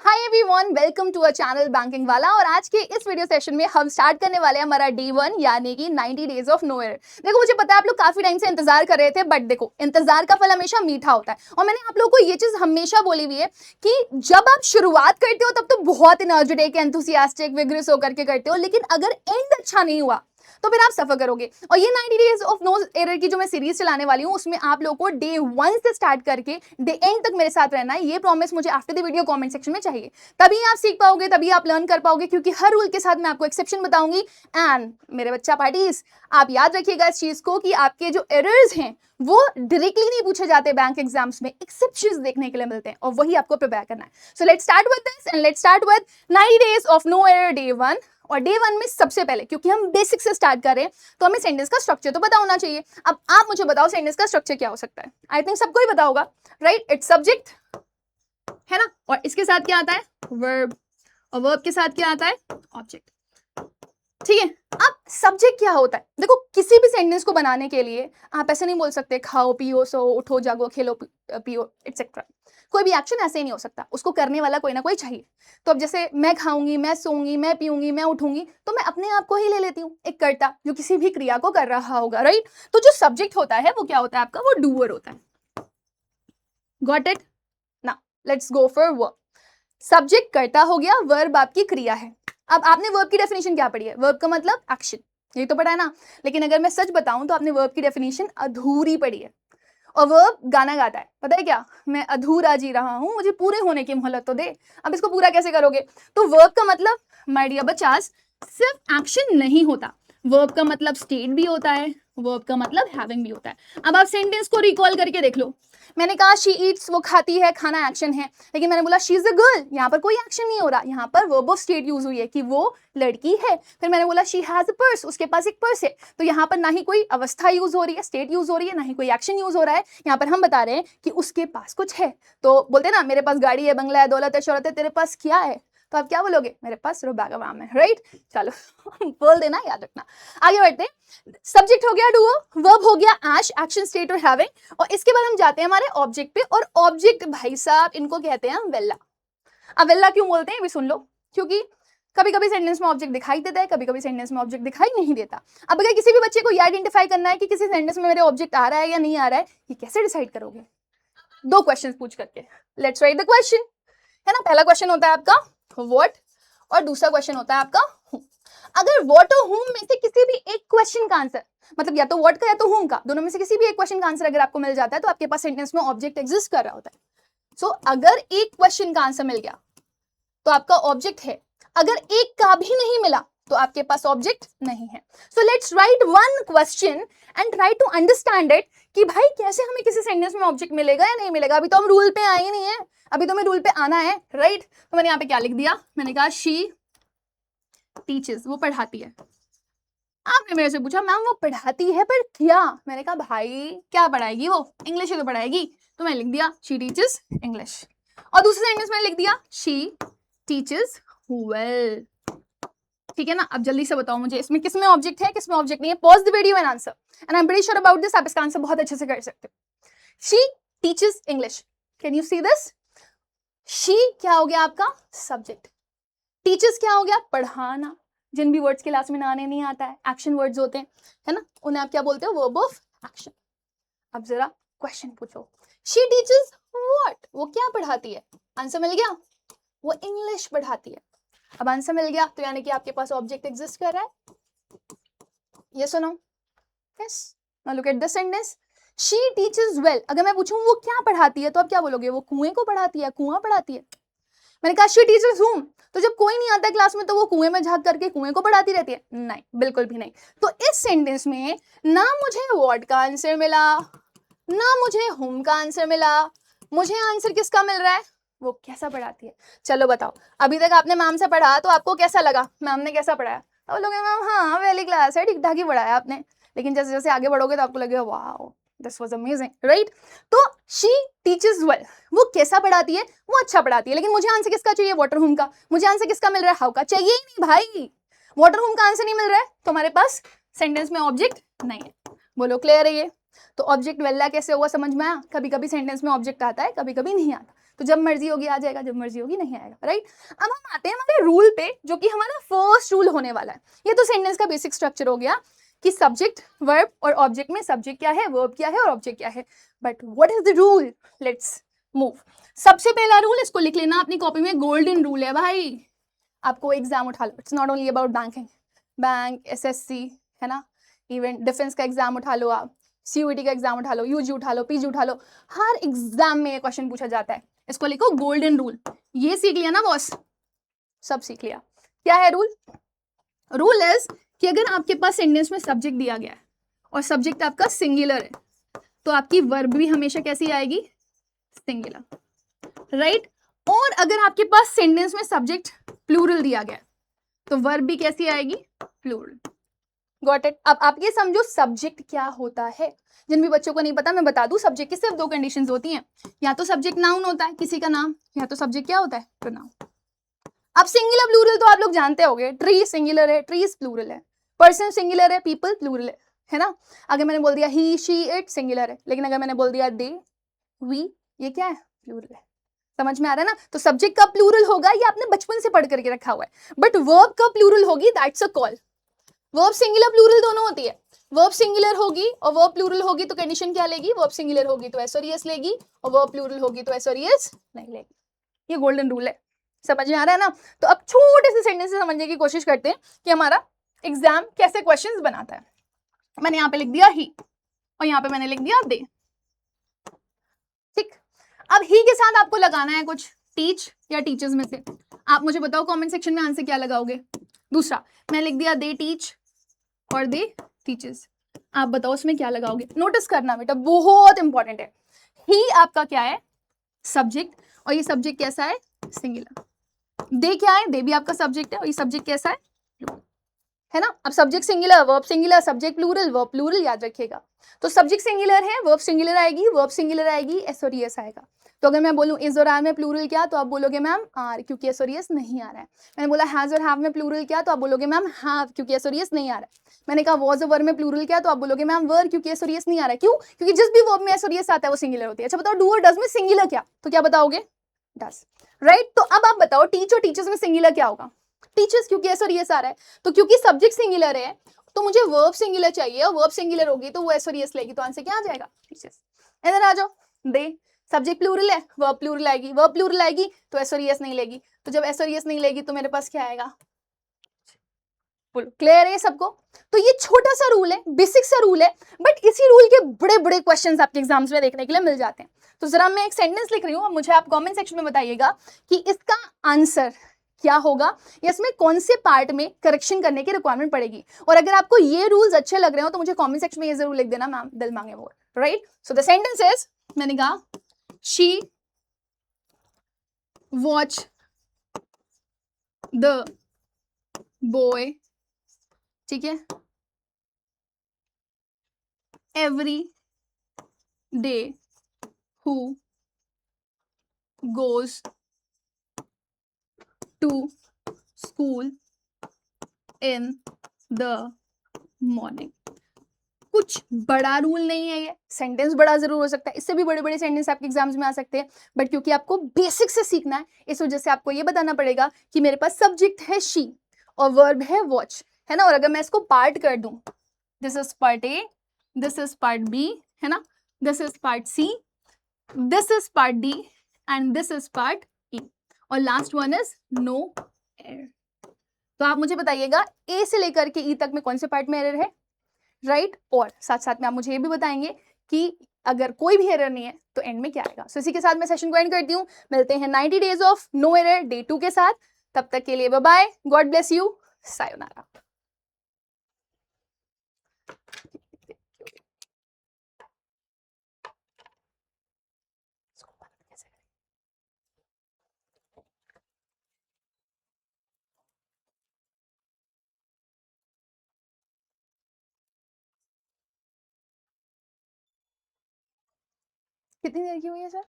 Hi everyone, welcome to our channel banking वाला। और आज के इस वीडियो सेशन में हम स्टार्ट करने वाले हैं हमारा डे 1 यानी कि 90 डेज ऑफ नो एरर। देखो, मुझे पता है आप लोग काफी टाइम से इंतजार कर रहे थे, बट देखो इंतजार का फल हमेशा मीठा होता है। और मैंने आप लोगों को ये चीज हमेशा बोली हुई है कि जब आप शुरुआत करते हो तब तो बहुत एनर्जेटिक, एंथुसियास्टिक, विग्रेस होकर के करते हो, लेकिन अगर एंड अच्छा नहीं हुआ तो फिर आप सफर करोगे। और ये 90 डेज ऑफ नो एरर की जो मैं सीरीज चलाने वाली हूँ, उसमें आप लोगों को डे 1 से स्टार्ट करके डे एंड तक मेरे साथ रहना है। ये प्रॉमिस मुझे after the video comment section में चाहिए, तभी आप सीख पाओगे, तभी आप लर्न कर पाओगे, क्योंकि हर रूल के साथ मैं आपको एक्सेप्शन बताऊंगी। एंड मेरे बच्चा पार्टीज, आप याद रखिएगा इस चीज को कि आपके जो एरर्स हैं वो डायरेक्टली नहीं पूछे जाते बैंक एग्जाम्स में, एक्सेप्शंस देखने के लिए मिलते हैं, और वही आपको प्रिपेयर करना है। So let's start with this and let's start with 90 days of no error day 1। और डे 1 में सबसे पहले, क्योंकि हम बेसिक से स्टार्ट कर रहे हैं, तो हमें सेंटेंस का स्ट्रक्चर तो पता होना चाहिए। अब आप मुझे बताओ सेंटेंस का स्ट्रक्चर क्या हो सकता है। आई थिंक सबको ही पता होगा, राइट? इट्स सब्जेक्ट है ना, और इसके साथ क्या आता है? वर्ब, और वर्ब के साथ क्या आता है? ऑब्जेक्ट। ठीक है। अब सब्जेक्ट क्या होता है? देखो, किसी भी सेंटेंस को बनाने के लिए आप ऐसे नहीं बोल सकते खाओ पियो सो उठो जागो खेलो पियो एटसेट्रा। कोई भी एक्शन ऐसे ही नहीं हो सकता, उसको करने वाला कोई ना कोई चाहिए। तो अब जैसे मैं खाऊंगी, मैं सोऊंगी, मैं पीऊंगी, मैं उठूंगी, तो मैं अपने आप को ही ले लेती हूँ, एक कर्ता जो किसी भी क्रिया को कर रहा होगा, राइट? तो जो सब्जेक्ट होता है वो क्या होता है आपका? वो डूअर होता है। Got it? Now let's go for verb. Subject कर्ता हो गया, वर्ब आपकी क्रिया है। अब आपने वर्ब की डेफिनेशन क्या पढ़ी है? वर्ब का मतलब एक्शन, ये तो पढ़ा है ना। लेकिन अगर मैं सच बताऊं तो आपने वर्ब की डेफिनेशन अधूरी पढ़ी है। और वर्ब गाना गाता है, पता है क्या? मैं अधूरा जी रहा हूं, मुझे पूरे होने की मोहलत तो दे। अब इसको पूरा कैसे करोगे? तो वर्ब का मतलब, माय डियर बच्चास, सिर्फ एक्शन नहीं होता। वर्ब का मतलब स्टेट भी होता है, वर्ब का मतलब हैविंग भी होता है। अब आप सेंटेंस को रिकॉल करके देख लो। मैंने कहा शी ईट्स, वो खाती है, खाना एक्शन है। लेकिन मैंने बोला शी इज अ गर्ल, यहाँ पर कोई एक्शन नहीं हो रहा, यहाँ पर वर्ब ऑफ स्टेट यूज हुई है कि वो लड़की है। फिर मैंने बोला शी हैज अ पर्स, उसके पास एक पर्स है। तो यहाँ पर ना ही कोई अवस्था यूज हो रही है, स्टेट यूज हो रही है, ना ही कोई एक्शन यूज हो रहा है। यहाँ पर हम बता रहे हैं कि उसके पास कुछ है। तो बोलते ना, मेरे पास गाड़ी है, बंगला है, दौलत है, शोहरत है, तेरे पास क्या है? तो आप क्या बोलोगे? मेरे पास बैग ऑफ आम है, राइट? चलो बोल देना, याद रखना। आगे बढ़ते हैं। सब्जेक्ट हो गया डूओ, वर्ब हो गया ऐश, एक्शन स्टेट और हैविंग। और इसके बाद हम जाते हैं हमारे ऑब्जेक्ट पे। और ऑब्जेक्ट भाई साहब इनको कहते हैं वेल्ला। अब वेल्ला क्यों बोलते हैं भी सुन लो, क्योंकि कभी कभी सेंटेंस में ऑब्जेक्ट दिखाई देता है, कभी कभी सेंटेंस में ऑब्जेक्ट दिखाई नहीं देता। अब अगर किसी भी बच्चे को ये आइडेंटिफाई करना है कि किसी सेंटेंस में मेरे ऑब्जेक्ट आ रहा है या नहीं आ रहा है, ये कैसे डिसाइड करोगे? दो क्वेश्चन पूछ करके। Let's write the question. है ना, पहला क्वेश्चन होता है आपका व्हाट, और दूसरा क्वेश्चन होता है आपका हूम। अगर व्हाट और हूम में से किसी भी एक क्वेश्चन का आंसर, मतलब या तो व्हाट का या तो हूम का, दोनों में से किसी भी एक क्वेश्चन का आंसर अगर आपको मिल जाता है, तो आपके पास सेंटेंस में ऑब्जेक्ट एग्जिस्ट कर रहा होता है। सो अगर एक क्वेश्चन का आंसर मिल गया तो आपका ऑब्जेक्ट है, अगर एक का भी नहीं मिला तो आपके पास ऑब्जेक्ट नहीं है। So let's write one question and try to understand it कि भाई कैसे हमें किसी सेंटेंस में ऑब्जेक्ट मिलेगा या नहीं मिलेगा। अभी तो हम रूल पे आए ही नहीं है, अभी तो हमें रूल पे आना है, राइट? तो मैंने यहाँ पे क्या लिख दिया? मैंने कहा शी टीचर्स, वो पढ़ाती है। आपने मेरे से पूछा मैम वो पढ़ाती है पर क्या? मैंने कहा भाई क्या पढ़ाएगी वो, इंग्लिश ही तो पढ़ाएगी। तो मैंने लिख दिया शी टीचर्स इंग्लिश। और दूसरे सेंटेंस में लिख दिया शी टीचर्स वेल। ठीक है ना? अब जल्दी से बताओ मुझे, इसमें किसमें ऑब्जेक्ट है, किसमें ऑब्जेक्ट नहीं है? Pause the video and answer, and I am pretty sure about this, आप इसका आंसर बहुत अच्छे से कर सकते हो। She teachers English, can you see this? She क्या हो गया आपका? सब्जेक्ट। टीचर्स क्या हो गया? पढ़ाना। जिन भी वर्ड्स के लास्ट में ना आने नहीं आता है, एक्शन वर्ड्स होते हैं, है ना, उन्हें आप क्या बोलते हो? Verb of action. अब जरा क्वेश्चन पूछो, शी टीचर्स व्हाट, वो क्या पढ़ाती है? आंसर मिल गया, वो इंग्लिश पढ़ाती है। अब आंसर मिल गया, तो यानी कि आपके पास ऑब्जेक्ट एग्जिस्ट कर रहा है। यस और नो? Yes. Now look at this sentence, she teachers well. अगर मैं पूछूं वो क्या पढ़ाती है, तो आप क्या बोलोगे? वो कुएं को पढ़ाती है, कुआं पढ़ाती है। मैंने कहा शी टीचर्स हूम, तो जब कोई नहीं आता क्लास में तो वो कुएं में झांक करके कुएं को पढ़ाती रहती है? नहीं, बिल्कुल भी नहीं। तो इस सेंटेंस में ना मुझे व्हाट का आंसर मिला, ना मुझे हुम का आंसर मिला, मुझे आंसर किसका मिल रहा है? वो कैसा पढ़ाती है। चलो बताओ, अभी तक आपने मैम से पढ़ा तो आपको कैसा लगा? मैम ने कैसा पढ़ाया? तो बोलोगे मैम हाँ पहली क्लास है, ठीक ठाक ही पढ़ाया आपने। लेकिन जैसे जैसे आगे बढ़ोगे तो आपको लगेगा wow this was amazing, right? तो शी टीचर्स वेल, वो कैसा पढ़ाती है? वो अच्छा पढ़ाती है। लेकिन मुझे आंसर किसका चाहिए? वाटर हुम का। मुझे आंसर किसका मिल रहा है? हाउ का। चाहिए ही नहीं भाई, वाटर हुम का आंसर नहीं मिल रहा है, तो हमारे पास सेंटेंस में ऑब्जेक्ट नहीं है। बोलो क्लियर है ये? तो ऑब्जेक्ट वेल्ला कैसे हुआ, समझ में आया? कभी कभी सेंटेंस में ऑब्जेक्ट आता है, कभी कभी नहीं आता। तो जब मर्जी होगी आ जाएगा, जब मर्जी होगी नहीं आएगा, राइट। अब हम आते हैं हमारे रूल पे, जो कि हमारा फर्स्ट रूल होने वाला है। ये तो सेंटेंस का बेसिक स्ट्रक्चर हो गया कि सब्जेक्ट, वर्ब और ऑब्जेक्ट में सब्जेक्ट क्या है, वर्ब क्या है और ऑब्जेक्ट क्या है। But what is the rule? Let's move. सबसे पहला रूल, इसको लिख लेना अपनी कॉपी में, गोल्डन रूल है भाई। आपको एग्जाम उठा लो, it's not only about banking, bank, SSC, है ना, इवन डिफेंस का एग्जाम उठा लो आप, सीयूईटी का एग्जाम उठा लो, यूजी उठा लो, पीजी उठा लो, हर एग्जाम में ये क्वेश्चन पूछा जाता है। इसको लिखो गोल्डन रूल। ये सीख लिया ना बॉस, सब सीख लिया। क्या है रूल? रूल इज कि अगर आपके पास सेंटेंस में सब्जेक्ट दिया गया है और सब्जेक्ट आपका सिंगुलर है, तो आपकी वर्ब भी हमेशा कैसी आएगी? Singular, right. और अगर आपके पास सेंटेंस में सब्जेक्ट प्लूरल दिया गया है, तो वर्ब भी कैसी आएगी? प्लूरल। Got it? अब आप ये समझो सब्जेक्ट क्या होता है। जिन भी बच्चों को नहीं पता मैं बता दूं, सब्जेक्ट की सिर्फ दो कंडीशंस होती हैं, या तो सब्जेक्ट नाउन होता है किसी का नाम, या तो सब्जेक्ट क्या होता है? प्रोनाउन। अब सिंगुलर प्लूरल तो आप लोग जानते होंगे, ट्री सिंगुलर है, ट्रीज प्लूरल है, पर्सन सिंगुलर है, पीपल प्लूरल है ना। अगर मैंने बोल दिया ही, शी, इट सिंगुलर है, लेकिन अगर मैंने बोल दिया दे, वी, ये क्या है? प्लूरल है। समझ में आ रहा है ना? तो सब्जेक्ट का प्लूरल होगा, ये आपने बचपन से पढ़ करके रखा हुआ है। बट वर्ब का प्लूरल होगी, that's a call. Verb singular plural दोनों होती है। वर्ब सिंगुलर होगी और वर्ब प्लूरल होगी तो कंडीशन क्या लेगी? वर्ब सिंगुलर होगी तो एस और एस लेगी, और वर्ब प्लूरल होगी तो एस और एस नहीं लेगी। ये गोल्डन रूल है। समझ में आ रहा है ना? तो अब छोटे से सेंटेंस से समझने की कोशिश करते हैं कि हमारा एग्जाम कैसे क्वेश्चंस बनाता है। मैंने यहाँ पे लिख दिया ही और यहाँ पे मैंने लिख दिया दे। ठीक। अब ही के साथ आपको लगाना है कुछ टीच या टीचर्स में से। आप मुझे बताओ कमेंट सेक्शन में आंसर क्या लगाओगे। दूसरा मैं लिख दिया दे टीच और दे टीचर्स। आप बताओ उसमें क्या लगाओगे। नोटिस करना बेटा, बहुत इंपॉर्टेंट है। ही आपका क्या है? सब्जेक्ट, और ये सब्जेक्ट कैसा है? सिंगुलर। दे क्या है? दे भी आपका सब्जेक्ट है, और ये सब्जेक्ट कैसा है ना। अब subject singular, verb singular, subject plural, verb plural, याद रखिएगा। तो सब्जेक्ट सिंगुलर है, वर्ब सिंगुलर आएगी, वर्ब सिंगुलर आएगी, एस और एस आएगा। तो अगर मैं बोलूं इज और आर में प्लूरल क्या, तो आप बोलोगे मैम आर, क्योंकि एस और एस नहीं आ रहा है। मैंने बोला हैज और हैव में प्लूरल क्या, तो आप बोलोगे मैम हैव, क्योंकि एस और एस नहीं आ रहा है। मैंने कहा वॉज और वर में प्लूरल क्या, तो आप बोलोगे मैम वर, क्योंकि एस और एस नहीं आ रहा है। क्यों? क्योंकि जिस भी वर्ब में एस और एस आता है वो सिंगुलर होती है। अच्छा बताओ डू और डज में सिंगुलर क्या, तो क्या बताओगे? Does, right. तो अब आप बताओ टीच और टीचर्स में सिंगुलर क्या होगा? टीचर्स, क्योंकि एस और एस आ रहा है। तो क्योंकि सब्जेक्ट सिंगुलर है तो मुझे वर्ब सिंगुलर चाहिए, और वर्ब सिंगुलर होगी तो वो एस और एस लेगी, तो आंसर क्या आ जाएगा? टीचर्स। इधर आ जाओ। दे सब्जेक्ट प्लूरल है, वर्ब प्लूरल आएगी, वर्ब प्लूरल आएगी तो एस और एस नहीं लेगी। तो जब एस और एस नहीं लेगी तो मेरे पास क्या आएगा? बोलो, क्लियर है सबको? तो ये छोटा सा रूल है, बेसिक सा रूल है, बट इसी रूल के बड़े बड़े क्वेश्चंस आपके एग्जाम्स में देखने के लिए मिल जाते हैं। तो जरा मैं एक सेंटेंस लिख रही हूँ, मुझे आप कमेंट सेक्शन में बताइएगा कि इसका आंसर क्या होगा, या इसमें कौन से पार्ट में करेक्शन करने की रिक्वायरमेंट पड़ेगी। और अगर आपको ये रूल्स अच्छे लग रहे हो तो मुझे कमेंट सेक्शन में ये जरूर लिख देना, मैम दिल मांगे more, right. So the sentence is, मैंने कहा शी वॉच द बॉय, ठीक है, every day who goes to school in the morning। कुछ बड़ा रूल नहीं है, ये सेंटेंस बड़ा जरूर हो सकता है, इससे भी बड़े बड़े सेंटेंस आपके एग्जाम्स में आ सकते हैं, बट क्योंकि आपको बेसिक से सीखना है इस वजह से आपको ये बताना पड़ेगा कि मेरे पास सब्जेक्ट है शी और वर्ब है वॉच, है ना। और अगर मैं इसको पार्ट कर दूं, this is part A, this is part B, है ना, this is part C, this is part D and this is part E, और last one is no error. तो आप मुझे बताइएगा ए से लेकर के ई तक में कौन से पार्ट में एरर है, राइट। और साथ साथ में आप मुझे ये भी बताएंगे कि अगर कोई भी एरर नहीं है तो एंड में क्या आएगा। सो इसी के साथ मैं सेशन को एंड करती हूँ। मिलते हैं 90 days of no error day 2 के साथ। तब तक के लिए bye bye, God bless you, सायोनारा। कितनी देर की हुई है सर?